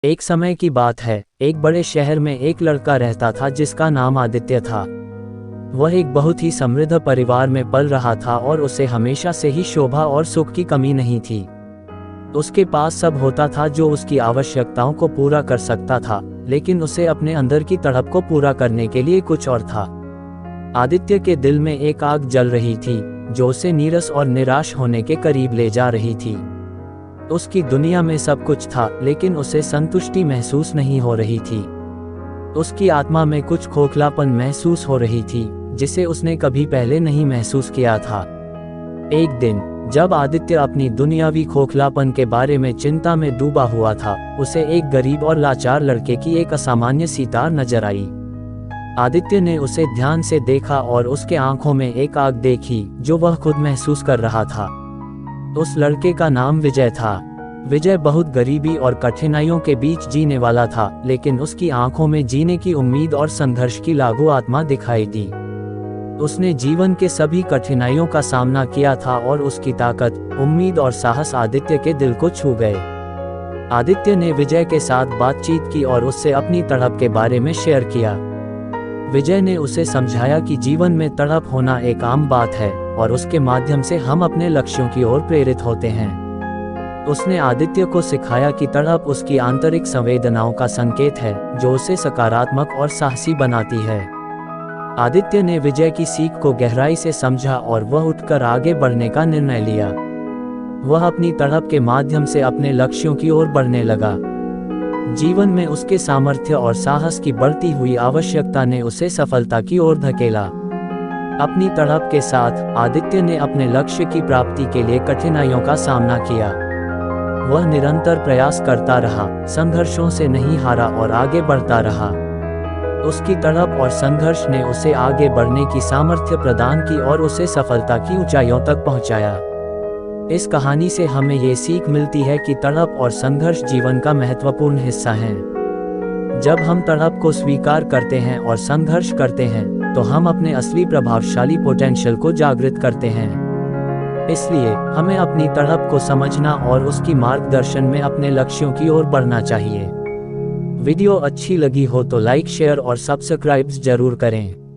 एक समय की बात है, एक बड़े शहर में एक लड़का रहता था जिसका नाम आदित्य था। वह एक बहुत ही समृद्ध परिवार में पल रहा था और उसे हमेशा से ही शोभा और सुख की कमी नहीं थी। उसके पास सब होता था जो उसकी आवश्यकताओं को पूरा कर सकता था, लेकिन उसे अपने अंदर की तड़प को पूरा करने के लिए कुछ और था। आदित्य के दिल में एक आग जल रही थी, जो उसे नीरस और निराश होने के करीब ले जा रही थी। उसकी दुनिया में सब कुछ था, लेकिन उसे संतुष्टि महसूस नहीं हो रही थी। उसकी आत्मा में कुछ खोखलापन महसूस हो रही थी, जिसे उसने कभी पहले नहीं महसूस किया था। एक दिन जब आदित्य अपनी दुनियावी खोखलापन के बारे में चिंता में डूबा हुआ था, उसे एक गरीब और लाचार लड़के की एक असामान्य सी तार नजर आई। आदित्य ने उसे ध्यान से देखा और उसके आंखों में एक आग देखी जो वह खुद महसूस कर रहा था। उस लड़के का नाम विजय था। विजय बहुत गरीबी और कठिनाइयों के बीच जीने वाला था, लेकिन उसकी आंखों में जीने की उम्मीद और संघर्ष की लागू आत्मा दिखाई दी। उसने जीवन के सभी कठिनाइयों का सामना किया था और उसकी ताकत, उम्मीद और साहस आदित्य के दिल को छू गए। आदित्य ने विजय के साथ बातचीत की और उससे अपनी तड़प के बारे में शेयर किया। विजय ने उसे समझाया कि जीवन में तड़प होना एक आम बात है और उसके माध्यम से हम अपने लक्ष्यों की ओर प्रेरित होते हैं। उसने आदित्य को सिखाया कि तड़प उसकी आंतरिक संवेदनाओं का संकेत है, जो उसे सकारात्मक और साहसी बनाती है। आदित्य ने विजय की सीख को गहराई से समझा और वह उठकर आगे बढ़ने का निर्णय लिया। वह अपनी तड़प के माध्यम से अपने लक्ष्यों की ओर बढ़ने लगा। जीवन में उसके सामर्थ्य और साहस की बढ़ती हुई आवश्यकता ने उसे सफलता की ओर धकेला। अपनी तड़प के साथ आदित्य ने अपने लक्ष्य की प्राप्ति के लिए कठिनाइयों का सामना किया। वह निरंतर प्रयास करता रहा, संघर्षों से नहीं हारा और आगे बढ़ता रहा। उसकी तड़प और संघर्ष ने उसे आगे बढ़ने की सामर्थ्य प्रदान की और उसे सफलता की ऊंचाइयों तक पहुंचाया। इस कहानी से हमें ये सीख मिलती है कि तड़प और संघर्ष जीवन का महत्वपूर्ण हिस्सा हैं। जब हम तड़प को स्वीकार करते हैं और संघर्ष करते हैं, तो हम अपने असली प्रभावशाली पोटेंशियल को जागृत करते हैं। इसलिए हमें अपनी तड़प को समझना और उसकी मार्गदर्शन में अपने लक्ष्यों की ओर बढ़ना चाहिए। वीडियो अच्छी लगी हो तो लाइक, शेयर और सब्सक्राइब जरूर करें।